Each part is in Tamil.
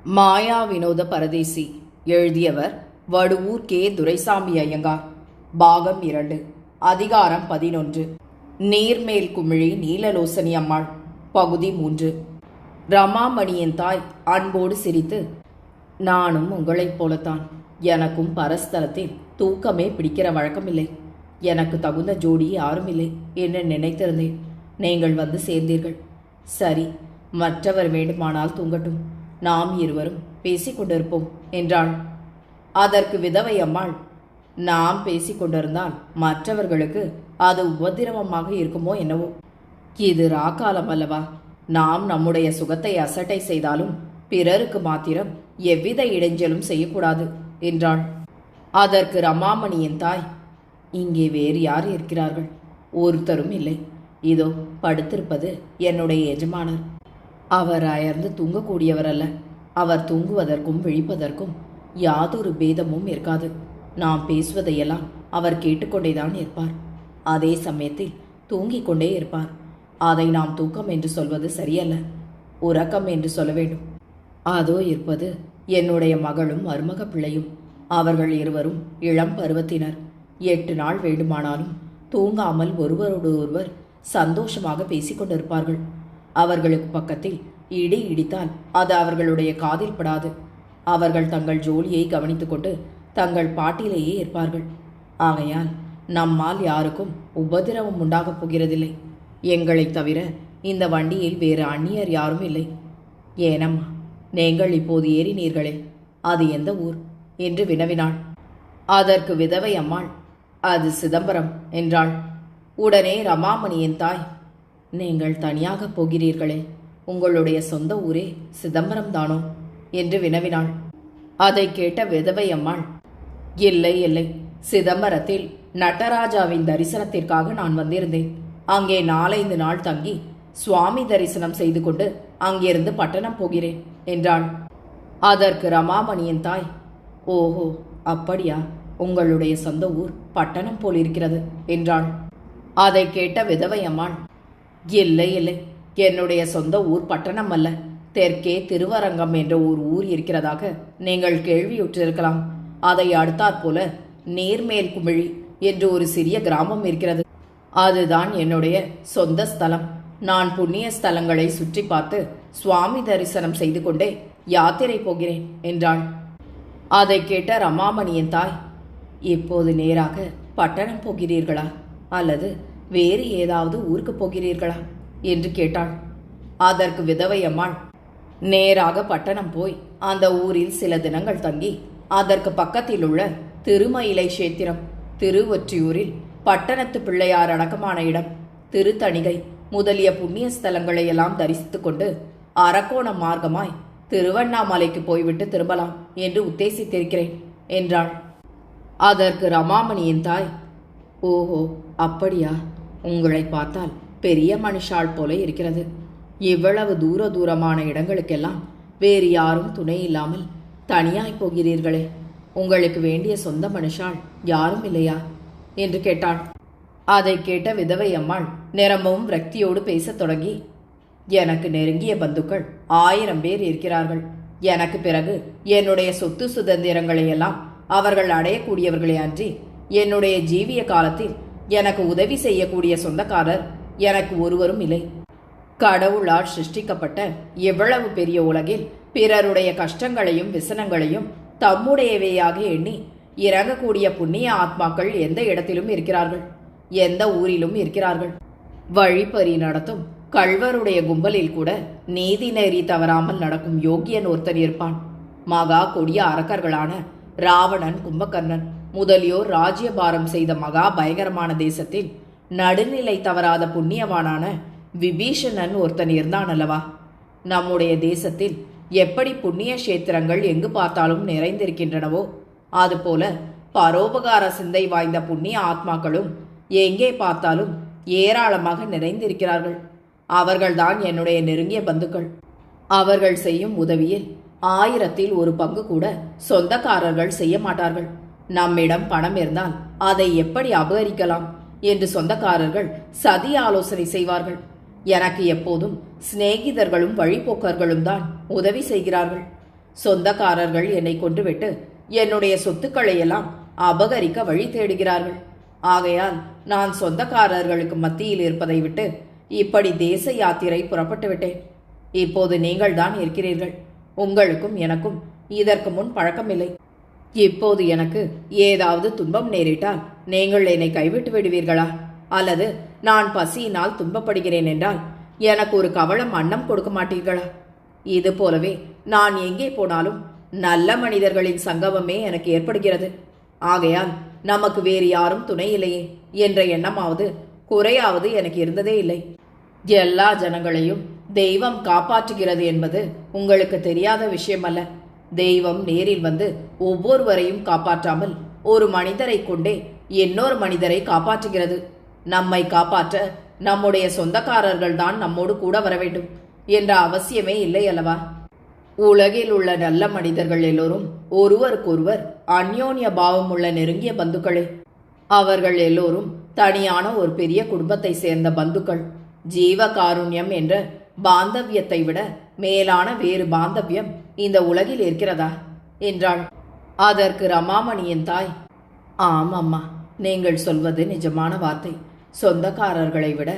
மாயா வினோத பரதேசி. எழுதியவர் வடுவூர் கே. துரைசாமி ஐயங்கார். பாகம் 2. அதிகாரம் 11. நீர்மேல் குமிழி நீலலோசனி அம்மாள். பகுதி 3. ரமாமணியின் தாய் அன்போடு சிரித்து, நானும் உங்களைப் போலத்தான். எனக்கும் பரஸ்தலத்தில் தூக்கமே பிடிக்கிற வழக்கமில்லை. எனக்கு தகுந்த ஜோடி யாரும் இல்லை என்று நினைத்திருந்தேன். நீங்கள் வந்து சேர்ந்தீர்கள். சரி, மற்றவர் வேண்டுமானால் தூங்கட்டும், நாம் இருவரும் பேசிக்கொண்டிருப்போம் என்றாள். அதற்கு விதவை அம்மாள், நாம் பேசிக்கொண்டிருந்தால் மற்றவர்களுக்கு அது உபதிரவமாக இருக்குமோ என்னவோ. இது ராக்காலம் அல்லவா? நாம் நம்முடைய சுகத்தை அசட்டை செய்தாலும் பிறருக்கு மாத்திரம் எவ்வித இடைஞ்சலும் செய்யக்கூடாது என்றாள். அதற்கு ரமாமணியின் தாய், இங்கே வேறு யார் இருக்கிறார்கள்? ஒருத்தரும் இல்லை. இதோ படுத்திருப்பது என்னுடைய எஜமானர். அவர் அயர்ந்து தூங்கக்கூடியவர் அல்ல. அவர் தூங்குவதற்கும் விழிப்பதற்கும் யாதொரு பேதமும் இருக்காது. நாம் பேசுவதையெல்லாம் அவர் கேட்டுக்கொண்டேதான் இருப்பார். அதே சமயத்தில் தூங்கிக் கொண்டே இருப்பார். அதை நாம் தூக்கம் என்று சொல்வது சரியல்ல, உறக்கம் என்று சொல்ல வேண்டும். அதோ இருப்பது என்னுடைய மகளும் மருமக பிள்ளையும். அவர்கள் இருவரும் இளம் பருவத்தினர். 8 நாள் வேண்டுமானாலும் தூங்காமல் ஒருவரோடு ஒருவர் சந்தோஷமாக பேசிக்கொண்டிருப்பார்கள். அவர்களுக்கு பக்கத்தில் இடி இடித்தால் அது அவர்களுடைய காதில் படாது. அவர்கள் தங்கள் ஜோலியை கவனித்துக் கொண்டு தங்கள் பாட்டிலேயே இருப்பார்கள். ஆகையால் நம்மால் யாருக்கும் உபதிரவம் உண்டாகப் போகிறதில்லை. எங்களைத் தவிர இந்த வண்டியில் வேறு அந்நியர் யாரும் இல்லை. ஏனம்மா, நீங்கள் இப்போது ஏறினீர்களே, அது எந்த ஊர் என்று வினவினாள். அதற்கு விதவை அம்மாள், அது சிதம்பரம் என்றாள். உடனே ரமாமணியின் தாய், நீங்கள் தனியாக போகிறீர்களே, உங்களுடைய சொந்த ஊரே சிதம்பரம் தானோ என்று வினவினாள். அதை கேட்ட விதவை அம்மாள், இல்லை இல்லை, சிதம்பரத்தில் நடராஜாவின் தரிசனத்திற்காக நான் வந்திருந்தேன். அங்கே 4-5 நாள் தங்கி சுவாமி தரிசனம் செய்து கொண்டு அங்கிருந்து பட்டணம் போகிறேன் என்றாள். அதற்கு ரமாமணியின் தாய், ஓஹோ அப்படியா, உங்களுடைய சொந்த ஊர் பட்டணம் போல் இருக்கிறது என்றாள். அதை கேட்ட விதவை அம்மாள், இல்லை இல்லை, என்னுடைய சொந்த ஊர் பட்டணம் அல்ல. தெற்கே திருவரங்கம் என்ற ஒரு ஊர் இருக்கிறதாக நீங்கள் கேள்வியுற்றிருக்கலாம். அதை அடுத்தாற்போல நீர்மேல் குமிழி என்று ஒரு சிறிய கிராமம் இருக்கிறது. அதுதான் என்னுடைய சொந்த ஸ்தலம். நான் புண்ணிய ஸ்தலங்களை சுற்றி பார்த்து சுவாமி தரிசனம் செய்து கொண்டே யாத்திரை போகிறேன் என்றாள். அதை கேட்ட ரமாமணியின் தாய், இப்போது நேராக பட்டணம் போகிறீர்களா அல்லது வேறு ஏதாவது ஊருக்கு போகிறீர்களா என்று கேட்டாள். அதற்கு விதவை அம்மாள், நேராக பட்டணம் போய் அந்த ஊரில் சில தினங்கள் தங்கி அதற்கு பக்கத்தில் உள்ள திருமயிலை கஷேத்திரம், திருவொற்றியூரில் பட்டணத்து பிள்ளையார் அடக்கமான இடம், திருத்தணிகை முதலிய புண்ணிய ஸ்தலங்களை எல்லாம் தரிசித்துக் கொண்டு அரக்கோணம் மார்க்கமாய் திருவண்ணாமலைக்கு போய்விட்டு திரும்பலாம் என்று உத்தேசித்திருக்கிறேன் என்றாள். அதற்கு ரமாமணியின் தாய், ஓஹோ அப்படியா, உங்களை பார்த்தால் பெரிய மனுஷாள் போல இருக்கிறது. இவ்வளவு தூரமான இடங்களுக்கெல்லாம் வேறு யாரும் துணை இல்லாமல் தனியாய் போகிறீர்களே, உங்களுக்கு வேண்டிய சொந்த மனுஷாள் யாரும் இல்லையா என்று கேட்டாள். அதை கேட்ட விதவை அம்மாள் நிரம்பவும் விரக்தியோடு பேசத் தொடங்கி, எனக்கு நெருங்கிய பந்துக்கள் 1000 பேர் இருக்கிறார்கள். எனக்கு பிறகு என்னுடைய சொத்து சுதந்திரங்களை எல்லாம் அவர்கள் அடையக்கூடியவர்களே அன்றி என்னுடைய ஜீவிய காலத்தில் எனக்கு உதவி செய்யக்கூடிய சொந்தக்காரர் எனக்கு ஒருவரும் இல்லை. கடவுளால் சிருஷ்டிக்கப்பட்ட எவ்வளவு பெரிய உலகில் பிறருடைய கஷ்டங்களையும் விசனங்களையும் தம்முடையவையாக எண்ணி இறங்கக்கூடிய புண்ணிய ஆத்மாக்கள் எந்த இடத்திலும் இருக்கிறார்கள், எந்த ஊரிலும் இருக்கிறார்கள். வழிப்பறி நடத்தும் கள்வருடைய கும்பலில் கூட நீதி நெறி தவறாமல் நடக்கும் யோகியன் ஒருத்தர் இருப்பான். மகா கொடிய அரக்கர்களான ராவணன், கும்பகர்ணன் முதலியோர் ராஜ்யபாரம் செய்த மகா பயங்கரமான தேசத்தில் நடுநிலை தவறாத புண்ணியவானான விபீஷணன் ஒருத்தன் இருந்தான் அல்லவா? நம்முடைய தேசத்தில் எப்படி புண்ணிய கஷேத்திரங்கள் எங்கு பார்த்தாலும் நிறைந்திருக்கின்றனவோ அதுபோல பரோபகார சிந்தை வாய்ந்த புண்ணிய ஆத்மாக்களும் எங்கே பார்த்தாலும் ஏராளமாக நிறைந்திருக்கிறார்கள். அவர்கள்தான் என்னுடைய நெருங்கிய பந்துக்கள். அவர்கள் செய்யும் உதவியில் 1000ல் 1 பங்கு கூட சொந்தக்காரர்கள் செய்ய மாட்டார்கள். நம்மிடம் பணம் இருந்தால் அதை எப்படி அபகரிக்கலாம் என்று சொந்தக்காரர்கள் சதி ஆலோசனை செய்வார்கள். எனக்கு எப்போதும் சிநேகிதர்களும் வழிபோக்கர்களும் தான் உதவி செய்கிறார்கள். சொந்தக்காரர்கள் என்னை கொன்றுவிட்டு என்னுடைய சொத்துக்களை எல்லாம் அபகரிக்க வழி தேடுகிறார்கள். ஆகையால் நான் சொந்தக்காரர்களுக்கு மத்தியில் இருப்பதை விட்டு இப்படி தேச யாத்திரை புறப்பட்டு விட்டேன். இப்போது நீங்கள் தான் இருக்கிறீர்கள். உங்களுக்கும் எனக்கும் இதற்கு முன் பழக்கமில்லை. இப்போது எனக்கு ஏதாவது துன்பம் நேரிட்டால் நீங்கள் என்னை கைவிட்டு விடுவீர்களா? அல்லது நான் பசியினால் துன்பப்படுகிறேன் என்றால் எனக்கு ஒரு கவளம் அன்னம் கொடுக்க மாட்டீர்களா? இது போலவே நான் எங்கே போனாலும் நல்ல மனிதர்களின் சங்கமமே எனக்கு ஏற்படுகிறது. ஆகையால் நமக்கு வேறு யாரும் துணை இல்லையே என்ற எண்ணமாவது குறையாவது எனக்கு இருந்ததே இல்லை. எல்லா ஜனங்களையும் தெய்வம் காப்பாற்றுகிறது என்பது உங்களுக்கு தெரியாத விஷயமல்ல. தெய்வம் நேரில் வந்து ஒவ்வொருவரையும் காப்பாற்றாமல் ஒரு மனிதரை கொண்டே இன்னொரு மனிதரை காப்பாற்றுகிறது. நம்மை காப்பாற்ற நம்முடைய சொந்தக்காரர்கள் தான் நம்மோடு கூட வர வேண்டும் என்ற அவசியமே இல்லை அல்லவா? உலகில் உள்ள நல்ல மனிதர்கள் எல்லோரும் ஒருவருக்கொருவர் அந்யோன்ய பாவம் உள்ள நெருங்கிய பந்துக்களே. அவர்கள் எல்லோரும் தனியான ஒரு பெரிய குடும்பத்தை சேர்ந்த பந்துக்கள். ஜீவ காருண்யம் என்ற பாந்தவியத்தை விட மேலான வேறு பாந்தவியம் இந்த உலகில் இருக்கிறதா என்றாள். அதற்கு ரமாமணியின் தாய், ஆமம்மா, நீங்கள் சொல்வது நிஜமான வார்த்தை. சொந்தக்காரர்களை விட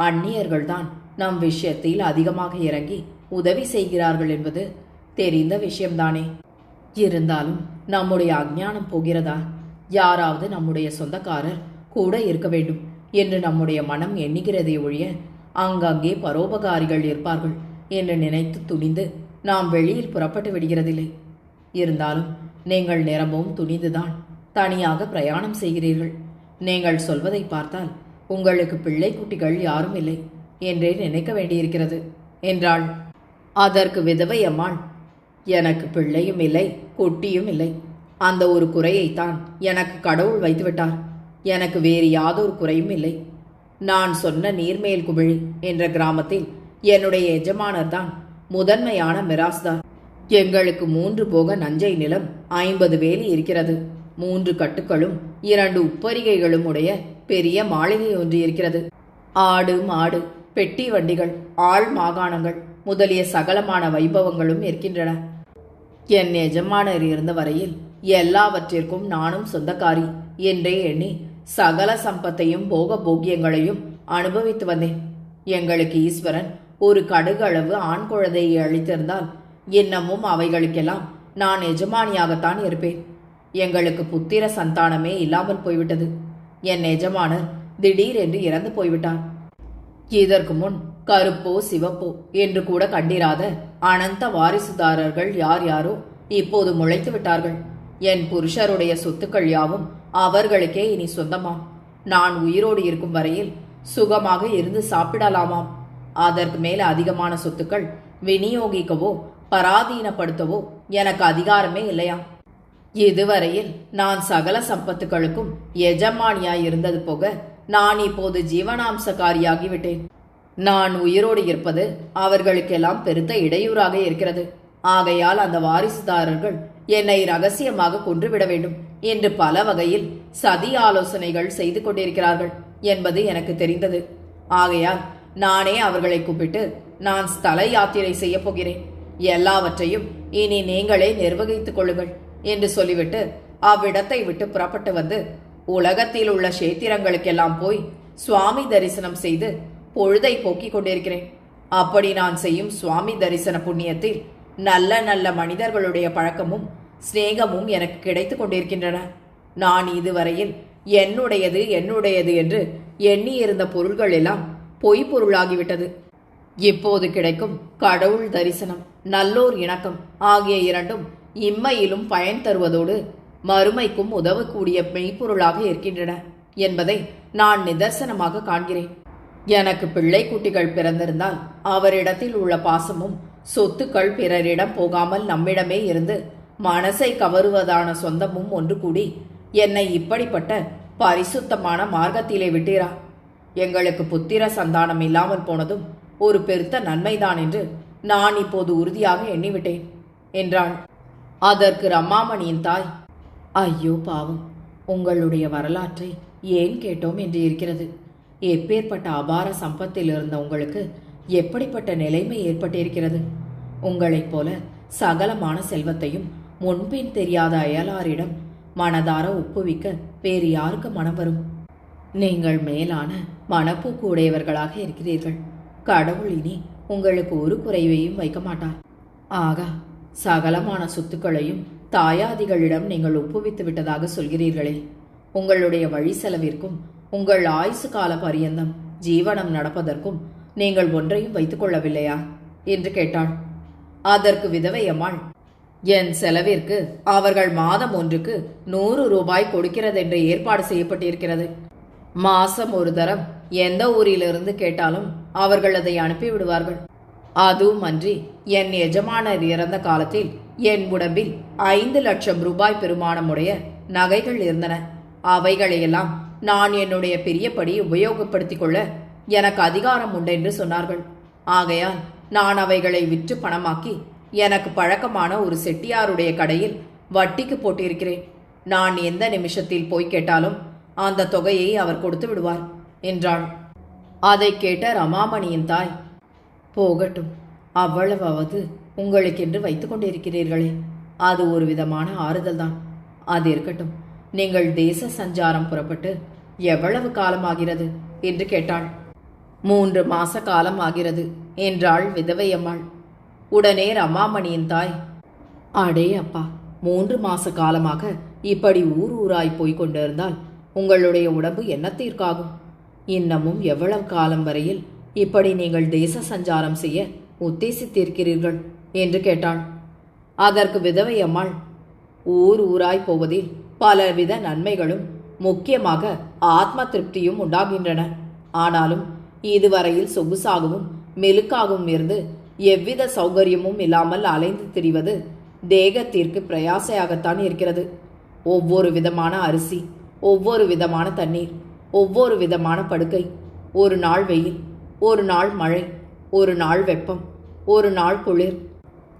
அந்நியர்கள்தான் நம் விஷயத்தில் அதிகமாக இறங்கி உதவி செய்கிறார்கள் என்பது தெரிந்த விஷயம்தானே. இருந்தாலும் நம்முடைய அஞ்ஞானம் போகிறதா? யாராவது நம்முடைய சொந்தக்காரர் கூட இருக்க வேண்டும் என்று நம்முடைய மனம் எண்ணுகிறதே ஒழிய அங்கங்கே பரோபகாரிகள் இருப்பார்கள் என்று நினைத்து துணிந்து நாம் வெளியில் புறப்பட்டு விடுகிறதில்லை. இருந்தாலும் நீங்கள் நிரம்பவும் துணிந்துதான் தனியாக பிரயாணம் செய்கிறீர்கள். நீங்கள் சொல்வதை பார்த்தால் உங்களுக்கு பிள்ளை குட்டிகள் யாரும் இல்லை என்றே நினைக்க வேண்டியிருக்கிறது என்றாள். அதற்கு விதவை அம்மாள், எனக்கு பிள்ளையும் இல்லை குட்டியும் இல்லை. அந்த ஒரு குறையைத்தான் எனக்கு கடவுள் வைத்துவிட்டார். எனக்கு வேறு யாதொரு குறையும் இல்லை. நான் சொன்ன நீர்மேல் குமிழி என்ற கிராமத்தில் என்னுடைய எஜமானர் தான் முதன்மையான மிராஸ்தார். எங்களுக்கு 3 போக நஞ்சை நிலம் 50 வேலி இருக்கிறது. 3 கட்டுக்களும் 2 உப்பரிகைகளும் உடைய பெரிய மாளிகை ஒன்று இருக்கிறது. ஆடு மாடு பெட்டி வண்டிகள் ஆள் மாகாணங்கள் முதலிய சகலமான வைபவங்களும் இருக்கின்றன. என் எஜமானர் இருந்த வரையில் எல்லாவற்றிற்கும் நானும் சொந்தக்காரி என்றே எண்ணி சகல சம்பத்தையும் போக போக்கியங்களையும் அனுபவித்து வந்தேன். எங்களுக்கு ஈஸ்வரன் ஒரு கடுகளவு ஆண் குழந்தையை அளித்திருந்தால் இன்னமும் அவைகளுக்கெல்லாம் நான் எஜமானியாகத்தான் இருப்பேன். எங்களுக்கு புத்திர சந்தானமே இல்லாமல் போய்விட்டது. என் எஜமானர் திடீரென்று இறந்து போய்விட்டார். இதற்கு முன் கருப்போ சிவப்போ என்று கூட கண்டிராத அனந்த வாரிசுதாரர்கள் யார் யாரோ இப்போது முளைத்து விட்டார்கள். என் புருஷருடைய சொத்துக்கள் யாவும் அவர்களுக்கே இனி சொந்தமாம். நான் உயிரோடு இருக்கும் வரையில் சுகமாக இருந்து சாப்பிடலாமாம். அதற்கு மேல அதிகமான சொத்துக்கள் விநியோகிக்கவோ பராதீனப்படுத்தவோ எனக்கு அதிகாரமே இல்லையாம். இதுவரையில் நான் சகல சம்பத்துக்களுக்கும் எஜமானியாய் இருந்தது போக நான் இப்போது ஜீவனாம்சக்காரியாகிவிட்டேன். நான் உயிரோடு இருப்பது அவர்களுக்கெல்லாம் பெருத்த இடையூறாக இருக்கிறது. ஆகையால் அந்த வாரிசுதாரர்கள் என்னை ரகசியமாக கொன்றுவிட வேண்டும் என்று பல வகையில் சதி ஆலோசனைகள் செய்து கொண்டிருக்கிறார்கள் என்பது எனக்கு தெரிந்தது. ஆகையால் நானே அவர்களை கூப்பிட்டு நான் ஸ்தல யாத்திரை செய்ய போகிறேன். எல்லாவற்றையும் இனி நீங்களே நிர்வகித்துக் கொள்ளுங்கள் என்று சொல்லிவிட்டு அவ்விடத்தை விட்டு புறப்பட்டு வந்து உலகத்தில் உள்ள கஷேத்திரங்களுக்கெல்லாம் போய் சுவாமி தரிசனம் செய்து பொழுதை போக்கிக் கொண்டிருக்கிறேன். அப்படி நான் செய்யும் சுவாமி தரிசன புண்ணியத்தில் நல்ல நல்ல மனிதர்களுடைய பழக்கமும் சிநேகமும் எனக்கு கிடைத்து கொண்டிருக்கின்றன. நான் இதுவரையில் என்னுடையது என்னுடையது என்று எண்ணியிருந்த பொருள்கள் எல்லாம் பொய் பொருளாகிவிட்டது. இப்போது கிடைக்கும் கடவுள் தரிசனம் நல்லோர் இணக்கம் ஆகிய இரண்டும் இம்மையிலும் பயன் தருவதோடு மறுமைக்கும் உதவக்கூடிய மெய்ப்பொருளாக இருக்கின்றன என்பதை நான் நிதர்சனமாக காண்கிறேன். எனக்கு பிள்ளை குட்டிகள் பிறந்திருந்தால் அவரிடத்தில் உள்ள பாசமும் சொத்துக்கள் பிறரிடம் போகாமல் நம்மிடமே இருந்து மனசை கவருவதான சொந்தமும் ஒன்று கூடி என்னை இப்படிப்பட்ட பரிசுத்தமான மார்க்கத்திலே விட்டீரா. எங்களுக்கு புத்திர சந்தானம் இல்லாமல் போனதும் ஒரு பெருத்த நன்மைதான் என்று நான் இப்போது உறுதியாக எண்ணிவிட்டேன் என்றாள். அதற்கு ரமாமணியின் தாய், ஐயோ பாவம், உங்களுடைய வரலாற்றை ஏன் கேட்டோம் என்று இருக்கிறது. எப்பேற்பட்ட அபார சம்பத்தில் இருந்த உங்களுக்கு எப்படிப்பட்ட நிலைமை ஏற்பட்டிருக்கிறது. உங்களைப் போல சகலமான செல்வத்தையும் முன்பின் தெரியாத அயலாரிடம் மனதார ஒப்புவிக்க வேறு யாருக்கு மனம் வரும்? நீங்கள் மேலான மனப்போக்கு உடையவர்களாக இருக்கிறீர்கள். கடவுள் இனி உங்களுக்கு ஒரு குறைவையும் வைக்க மாட்டார். ஆகா, சகலமான சொத்துக்களையும் தாயாதிகளிடம் நீங்கள் ஒப்புவித்து விட்டதாக சொல்கிறீர்களே, உங்களுடைய வழி செலவிற்கும் உங்கள் ஆயுசு கால பரியந்தம் ஜீவனம் நடப்பதற்கும் நீங்கள் ஒன்றையும் வைத்துக் கொள்ளவில்லையா என்று கேட்டாள். அதற்கு விதவை அம்மாள், என் செலவிற்கு அவர்கள் மாதம் ஒன்றுக்கு 100 ரூபாய் கொடுக்கிறதென்று ஏற்பாடு செய்யப்பட்டிருக்கிறது. மாசம் ஒரு தரம் எந்த ஊரிலிருந்து கேட்டாலும் அவர்கள் அதை அனுப்பிவிடுவார்கள். அதுவும் அன்றி என் எஜமானர் இறந்த காலத்தில் என் உடம்பில் 5 லட்சம் ரூபாய் பெருமானமுடைய நகைகள் இருந்தன. அவைகளையெல்லாம் நான் என்னுடைய பெரியபடி உபயோகப்படுத்திக் கொள்ள எனக்கு அதிகாரம் உண்டென்று சொன்னார்கள். ஆகையால் நான் அவைகளை விற்று பணமாக்கி எனக்கு பழக்கமான ஒரு செட்டியாருடைய கடையில் வட்டிக்கு போட்டிருக்கிறேன். நான் எந்த நிமிஷத்தில் போய் கேட்டாலும் அந்த தொகையை அவர் கொடுத்து விடுவார் என்றாள். அதை கேட்ட ரமாமணியின் தாய், போகட்டும், அவ்வளவாவது உங்களுக்கென்று வைத்துக் கொண்டிருக்கிறீர்களே, அது ஒரு விதமான ஆறுதல் தான். அது இருக்கட்டும், நீங்கள் தேச சஞ்சாரம் புறப்பட்டு எவ்வளவு காலமாகிறது என்று கேட்டாள். 3 மாச காலம் ஆகிறது என்றாள் விதவையம்மாள். உடனே ரமாமணியின் தாய், அடே அப்பா, 3 மாச காலமாக இப்படி ஊர் ஊராய் போய்க் கொண்டிருந்தால் உங்களுடைய உடம்பு என்னத்திற்காகும்? இன்னமும் எவ்வளவு காலம் வரையில் இப்படி நீங்கள் தேச சஞ்சாரம் செய்ய உத்தேசித்திருக்கிறீர்கள் என்று கேட்டாள். அதற்கு விதவையம்மாள், ஊர் ஊராய் போவதில் பலவித நன்மைகளும் முக்கியமாக ஆத்ம திருப்தியும் உண்டாகின்றன. ஆனாலும் இதுவரையில் சொகுசாகவும் மெலுக்காகவும் இருந்து எவ்வித சௌகரியமும் இல்லாமல் அலைந்து திரிவது தேகத்திற்கு பிரயாசையாகத்தான் இருக்கிறது. ஒவ்வொரு விதமான அரிசி, ஒவ்வொரு விதமான தண்ணீர், ஒவ்வொரு விதமான படுக்கை, ஒரு நாள் வெயில், ஒரு நாள் மழை, ஒரு நாள் வெப்பம், ஒரு நாள் குளிர்,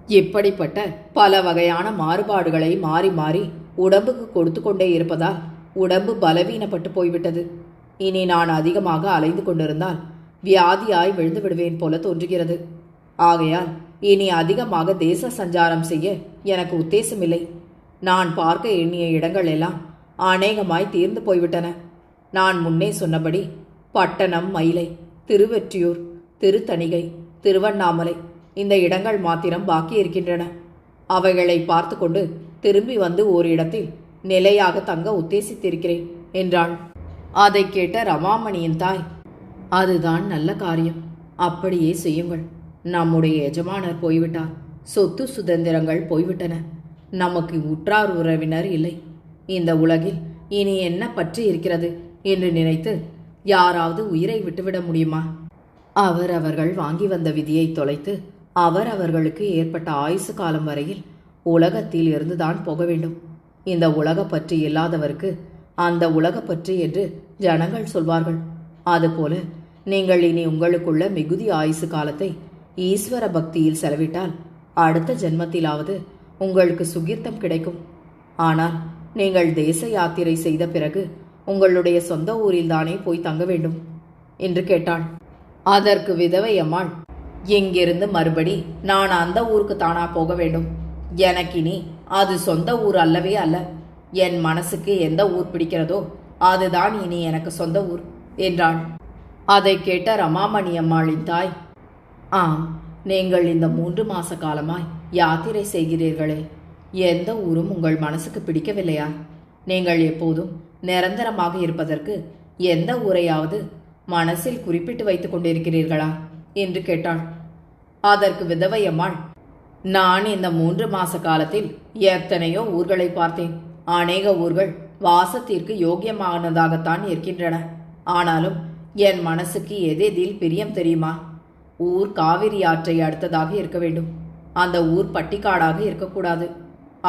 இப்படிப்பட்ட பல வகையான மாறுபாடுகளை மாறி மாறி உடம்புக்கு கொடுத்து கொண்டே இருப்பதால் உடம்பு பலவீனப்பட்டு போய்விட்டது. இனி நான் அதிகமாக அலைந்து கொண்டிருந்தால் வியாதியாய் விழுந்து விடுவேன் போல தோன்றுகிறது. ஆகையால் இனி அதிகமாக தேச சஞ்சாரம் செய்ய எனக்கு உத்தேசமில்லை. நான் பார்க்க எண்ணிய இடங்கள் எல்லாம் அநேகமாய் தீர்ந்து போய்விட்டன. நான் முன்னே சொன்னபடி பட்டணம், மயிலை, திருவெற்றியூர், திருத்தணிகை, திருவண்ணாமலை இந்த இடங்கள் மாத்திரம் பாக்கி இருக்கின்றன. அவைகளை பார்த்து கொண்டு திரும்பி வந்து ஓரிடத்தில் நிலையாக தங்க உத்தேசித்திருக்கிறேன் என்றாள். அதை கேட்ட ரமாமணியின் தாய், அதுதான் நல்ல காரியம், அப்படியே செய்யுங்கள். நம்முடைய எஜமானர் போய்விட்டார், சொத்து சுதந்திரங்கள் போய்விட்டன, நமக்கு உற்றார் உறவினர் இல்லை. இந்த உலகில் இனி என்ன பற்றி இருக்கிறது என்று நினைத்து யாராவது உயிரை விட்டுவிட முடியுமா? அவர்கள் வாங்கி வந்த விதியை தொலைத்து அவர்களுக்கு ஏற்பட்ட ஆயுசு காலம் வரையில் உலகத்தில் இருந்துதான் போக வேண்டும். இந்த உலகப்பற்று இல்லாதவருக்கு அந்த உலகப்பற்று என்று ஜனங்கள் சொல்வார்கள். அதுபோல நீங்கள் இனி உங்களுக்குள்ள மிகுதி ஆயுசு காலத்தை ஈஸ்வர பக்தியில் செலவிட்டால் அடுத்த ஜென்மத்திலாவது உங்களுக்கு சுகீர்த்தம் கிடைக்கும். ஆனால் நீங்கள் தேச யாத்திரை செய்த பிறகு உங்களுடைய சொந்த ஊரில்தானே போய் தங்க வேண்டும் என்று கேட்டாள். அதற்கு விதவை அம்மாள், இங்கிருந்து மறுபடி நான் அந்த ஊருக்கு தானா போக வேண்டும்? எனக்கினி அது சொந்த ஊர் அல்லவே அல்ல. என் மனசுக்கு எந்த ஊர் பிடிக்கிறதோ அதுதான் இனி எனக்கு சொந்த ஊர் என்றாள். அதை கேட்ட ரமாமணி அம்மாளின் தாய், ஆம், நீங்கள் இந்த 3 மாச காலமாய் யாத்திரை செய்கிறீர்களே, எந்த ஊரும் உங்கள் மனசுக்கு பிடிக்கவில்லையா? நீங்கள் எப்போதும் நிரந்தரமாக இருப்பதற்கு எந்த ஊரையாவது மனசில் குறிப்பிட்டு வைத்துக் கொண்டிருக்கிறீர்களா என்று கேட்டாள். அதற்கு விதவை அம்மாள், நான் இந்த 3 மாச காலத்தில் எத்தனையோ ஊர்களை பார்த்தேன். அநேக ஊர்கள் வாசத்திற்கு யோக்கியமானதாகத்தான் இருக்கின்றன. ஆனாலும் என் மனசுக்கு எதெதில் பிரியம் தெரியுமா? ஊர் காவிரி ஆற்றை அடுத்ததாக இருக்க வேண்டும். அந்த ஊர் பட்டிக்காடாக இருக்கக்கூடாது.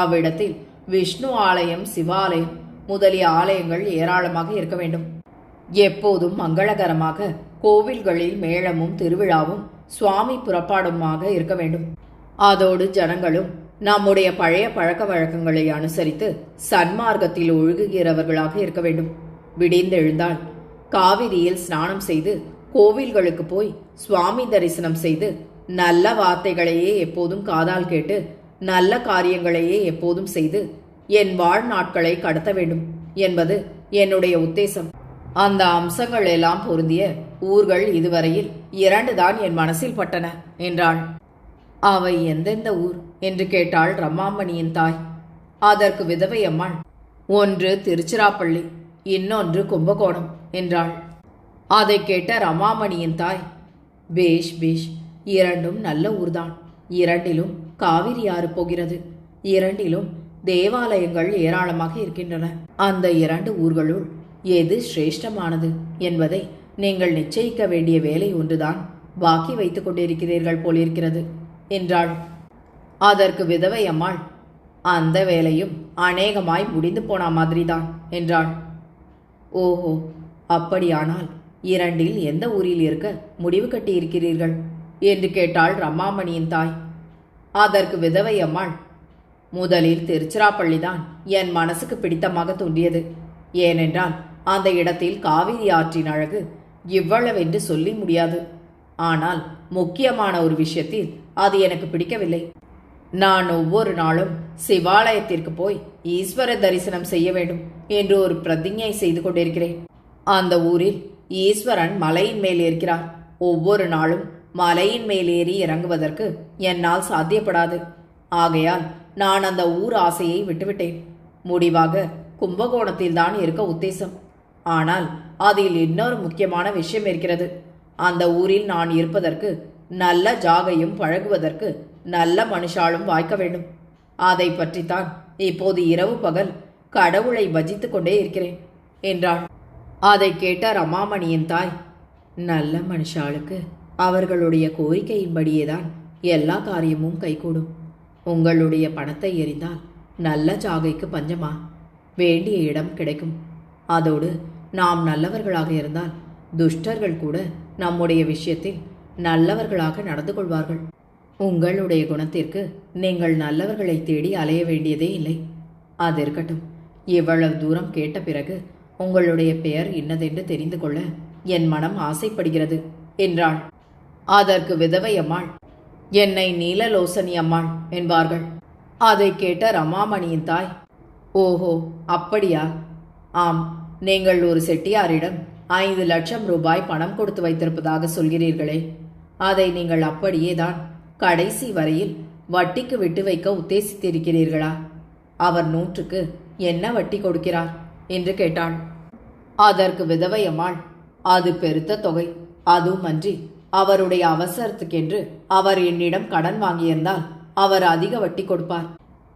அவ்விடத்தில் விஷ்ணு ஆலயம், சிவாலயம் முதலிய ஆலயங்கள் ஏராளமாக இருக்க வேண்டும். எப்போதும் மங்களகரமாக கோவில்களில் மேளமும் திருவிழாவும் சுவாமி புறப்பாடுமாக இருக்க வேண்டும். அதோடு ஜனங்களும் நம்முடைய பழைய பழக்க வழக்கங்களை அனுசரித்து சன்மார்க்கத்தில் ஒழுகுகிறவர்களாக இருக்க வேண்டும். விடிந்தெழுந்தால் காவிரியில் ஸ்நானம் செய்து கோவில்களுக்கு போய் சுவாமி தரிசனம் செய்து நல்ல வார்த்தைகளையே எப்போதும் காதால் கேட்டு நல்ல காரியங்களையே எப்போதும் செய்து என் வாழ்நாட்களை கடத்த வேண்டும் என்பது என்னுடைய உத்தேசம். அந்த அம்சங்கள் எல்லாம் பொருந்திய ஊர்கள் இதுவரையில் 2 தான் என் மனசில் பட்டன என்றாள். அவை எந்தெந்த ஊர் என்று கேட்டாள் ரமாமணியின் தாய். அதற்கு விதவை அம்மாள், ஒன்று திருச்சிராப்பள்ளி, இன்னொன்று கும்பகோணம் என்றாள். அதை கேட்ட ரமாமணியின் தாய், பேஷ் பேஷ், 2ம் நல்ல ஊர்தான். 2லும் காவிரி ஆறு போகிறது. 2லும் தேவாலயங்கள் ஏராளமாக இருக்கின்றன. அந்த 2 ஊர்களுள் எது சிரேஷ்டமானது என்பதை நீங்கள் நிச்சயிக்க வேண்டிய வேலை ஒன்றுதான் பாக்கி வைத்துக் கொண்டிருக்கிறீர்கள் போலிருக்கிறது என்றாள். அதற்கு விதவை அம்மாள், அந்த வேலையும் அநேகமாய் முடிந்து போன மாதிரிதான் என்றாள். ஓஹோ, அப்படியானால் 2ல் எந்த ஊரில் இருக்க முடிவு கட்டி இருக்கிறீர்கள் என்று கேட்டாள் ரமாமணியின் தாய். அதற்கு விதவை அம்மாள், முதலில் திருச்சிராப்பள்ளிதான் என் மனசுக்கு பிடித்தமாக தோன்றியது. ஏனென்றால் அந்த இடத்தில் காவிரி ஆற்றின் அழகு இவ்வளவென்று சொல்லி முடியாது. ஆனால் முக்கியமான ஒரு விஷயத்தில் அது எனக்கு பிடிக்கவில்லை. நான் ஒவ்வொரு நாளும் சிவாலயத்திற்கு போய் ஈஸ்வர தரிசனம் செய்ய வேண்டும் என்று ஒரு பிரதிஞ்ஞை செய்து கொண்டிருக்கிறேன். அந்த ஊரில் ஈஸ்வரன் மலையின் மேல் இருக்கிறார். ஒவ்வொரு நாளும் மலையின் மேல் ஏறி இறங்குவதற்கு என்னால் சாத்தியப்படாது. ஆகையால் நான் அந்த ஊர் ஆசையை விட்டுவிட்டேன். முடிவாக கும்பகோணத்தில் தான் இருக்க உத்தேசம். ஆனால் அதில் இன்னொரு முக்கியமான விஷயம் இருக்கிறது. அந்த ஊரில் நான் இருப்பதற்கு நல்ல ஜாகையும் பழகுவதற்கு நல்ல மனுஷாலும் வாய்க்க வேண்டும். அதை பற்றித்தான் இப்போது இரவு பகல் கடவுளை பஜித்துக் கொண்டே இருக்கிறேன் என்றாள். அதை கேட்ட ரமாமணியின் தாய், நல்ல மனுஷாளுக்கு அவர்களுடைய கோரிக்கையின்படியேதான் எல்லா காரியமும் கைகூடும். உங்களுடைய பணத்தை எறிந்தால் நல்ல ஜாகைக்கு பஞ்சமா? வேண்டிய இடம் கிடைக்கும். அதோடு நாம் நல்லவர்களாக இருந்தால் துஷ்டர்கள் கூட நம்முடைய விஷயத்தில் நல்லவர்களாக நடந்து கொள்வார்கள். உங்களுடைய குணத்திற்கு நீங்கள் நல்லவர்களை தேடி அலைய வேண்டியதே இல்லை. அது இருக்கட்டும். இவ்வளவு தூரம் கேட்ட பிறகு உங்களுடைய பெயர் இன்னதென்று தெரிந்து கொள்ள என் மனம் ஆசைப்படுகிறது என்றாள். அதற்கு விதவை அம்மாள், என்னை நீலலோசனி அம்மாள் என்பார்கள். அதை கேட்ட ரமாமணியின் தாய், ஓஹோ, அப்படியா? ஆம், நீங்கள் ஒரு செட்டியாரிடம் 5 லட்சம் ரூபாய் பணம் கொடுத்து வைத்திருப்பதாக சொல்கிறீர்களே, அதை நீங்கள் அப்படியே தான் கடைசி வரையில் வட்டிக்கு விட்டு வைக்க உத்தேசித்திருக்கிறீர்களா? அவர் 100க்கு என்ன வட்டி கொடுக்கிறார் என்று கேட்டாள். அதற்கு விதவை அம்மாள், அது பெருத்த தொகை. அதுவுமன்றி அவருடைய அவசரத்துக்கென்று அவர் என்னிடம் கடன் வாங்கியிருந்தால் அவர் அதிக வட்டி கொடுப்பார்.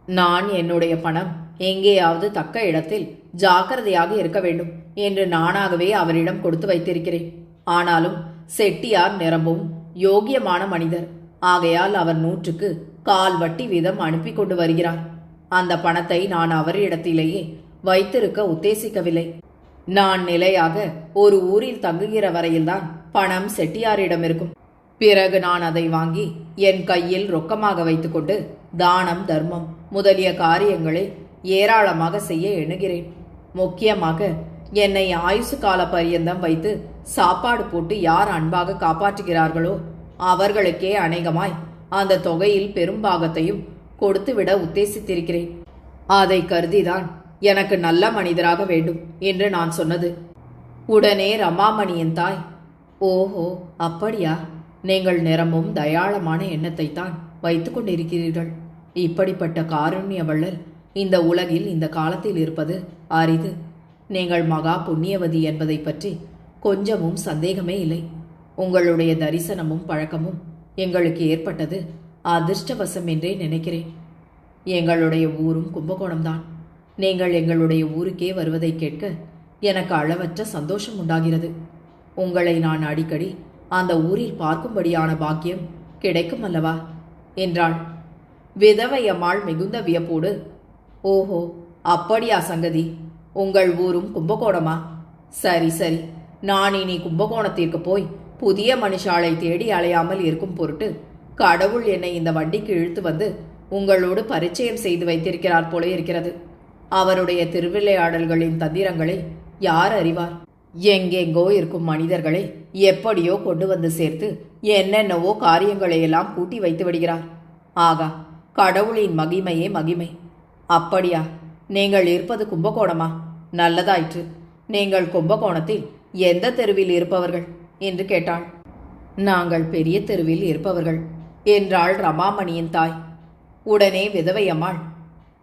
நான் என்னுடைய பணம் எங்கேயாவது தக்க இடத்தில் ஜாக்கிரதையாக இருக்க வேண்டும் என்று நானாகவே அவரிடம் கொடுத்து வைத்திருக்கிறேன். ஆனாலும் செட்டியார் நிரம்பும் யோகியமான மனிதர். ஆகையால் அவர் 100க்கு 1/4 வட்டி வீதம் அனுப்பி கொண்டு வருகிறார். அந்த பணத்தை நான் அவரிடத்திலேயே வைத்திருக்க உத்தேசிக்கவில்லை. நான் நிலையாக ஒரு ஊரில் தங்குகிற வரையில்தான் பணம் செட்டியாரிடம் இருக்கும். பிறகு நான் அதை வாங்கி என் கையில் ரொக்கமாக வைத்துக்கொண்டு தானம், தர்மம் முதலிய காரியங்களை ஏராளமாக செய்ய எண்ணுகிறேன். முக்கியமாக என்னை ஆயுசு கால பரியந்தம் வைத்து சாப்பாடு போட்டு யார் அன்பாக காப்பாற்றுகிறார்களோ அவர்களுக்கே அநேகமாய் அந்த தொகையில் பெரும்பாகத்தையும் கொடுத்துவிட உத்தேசித்திருக்கிறேன். அதை கருதிதான் எனக்கு நல்ல மனிதராக வேண்டும் என்று நான் சொன்னது. உடனே ரமாமணியின் தாய், ஓஹோ, அப்படியா? நீங்கள் நிரம்பும் தயாளமான எண்ணத்தை தான் வைத்துக் கொண்டிருக்கிறீர்கள். இப்படிப்பட்ட காருண்ய வள்ளல் இந்த உலகில் இந்த காலத்தில் இருப்பது அரிது. நீங்கள் மகா புண்ணியவதி என்பதை பற்றி கொஞ்சமும் சந்தேகமே இல்லை. உங்களுடைய தரிசனமும் பழக்கமும் எங்களுக்கு ஏற்பட்டது அதிர்ஷ்டவசம் என்றே நினைக்கிறேன். எங்களுடைய ஊரும் கும்பகோணம்தான். நீங்கள் எங்களுடைய ஊருக்கே வருவதை கேட்க எனக்கு அளவற்ற சந்தோஷம் உண்டாகிறது. உங்களை நான் அடிக்கடி அந்த ஊரில் பார்க்கும்படியான பாக்கியம் கிடைக்கும் அல்லவா என்றாள். விதவை அம்மாள் மிகுந்த வியப்போடு, ஓஹோ, அப்படியா சங்கதி? உங்கள் ஊரும் கும்பகோணமா? சரி சரி, நான் இனி கும்பகோணத்திற்கு போய் புதிய மனுஷாலை தேடி அலையாமல் இருக்கும் பொருட்டு கடவுள் என்னை இந்த வண்டிக்கு இழுத்து வந்து உங்களோடு பரிச்சயம் செய்து வைத்திருக்கிறார் போல இருக்கிறது. அவருடைய திருவிளையாடல்களின் தந்திரங்களை யார் அறிவார்? எங்கெங்கோ இருக்கும் மனிதர்களை எப்படியோ கொண்டு வந்து சேர்த்து என்னென்னவோ காரியங்களையெல்லாம் கூட்டி வைத்து விடுகிறார். ஆகா, கடவுளின் மகிமையே மகிமை. அப்படியா? நீங்கள் இருப்பது கும்பகோணமா? நல்லதாயிற்று. நீங்கள் கும்பகோணத்தில் எந்த தெருவில் இருப்பவர்கள் என்று கேட்டாள். நாங்கள் பெரிய தெருவில் இருப்பவர்கள் என்றாள் ரமாமணியின் தாய். உடனே விதவை அம்மாள்,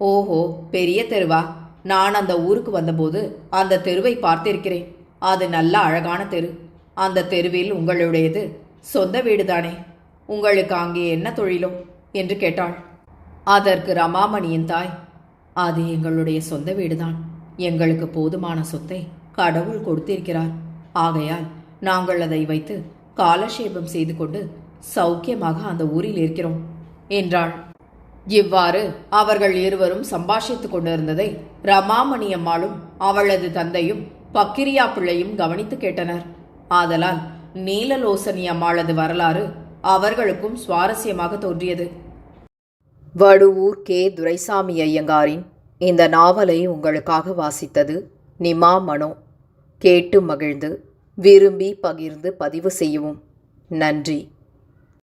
ஓஹோ, பெரிய தெருவா? நான் அந்த ஊருக்கு வந்தபோது அந்த தெருவை பார்த்திருக்கிறேன். அது நல்ல அழகான தெரு. அந்த தெருவில் உங்களுடையது சொந்த வீடுதானே? உங்களுக்கு அங்கே என்ன தொழிலோ என்று கேட்டாள். அதற்கு ரமாமணியின் தாய், அது எங்களுடைய சொந்த வீடுதான். எங்களுக்கு போதுமான சொத்தை கடவுள் கொடுத்திருக்கிறார். ஆகையால் நாங்கள் அதை வைத்து காலக்ஷேபம் செய்து கொண்டு சௌக்கியமாக அந்த ஊரில் இருக்கிறோம் என்றாள். இவ்வாறு அவர்கள் இருவரும் சம்பாஷித்துக் கொண்டிருந்ததை ரமாமணியம்மாளும் அவளது தந்தையும் பக்கிரியா பிள்ளையும் கவனித்து கேட்டனர். ஆதலால் நீலலோசனி அம்மாளது வரலாறு அவர்களுக்கும் சுவாரஸ்யமாக தோன்றியது. வடுவூர் கே. துரைசாமி ஐயங்காரின் இந்த நாவலை உங்களுக்காக வாசித்தது நிமா மனோ. கேட்டு மகிழ்ந்து விரும்பி பகிர்ந்து பதிவு செய்யவும். நன்றி.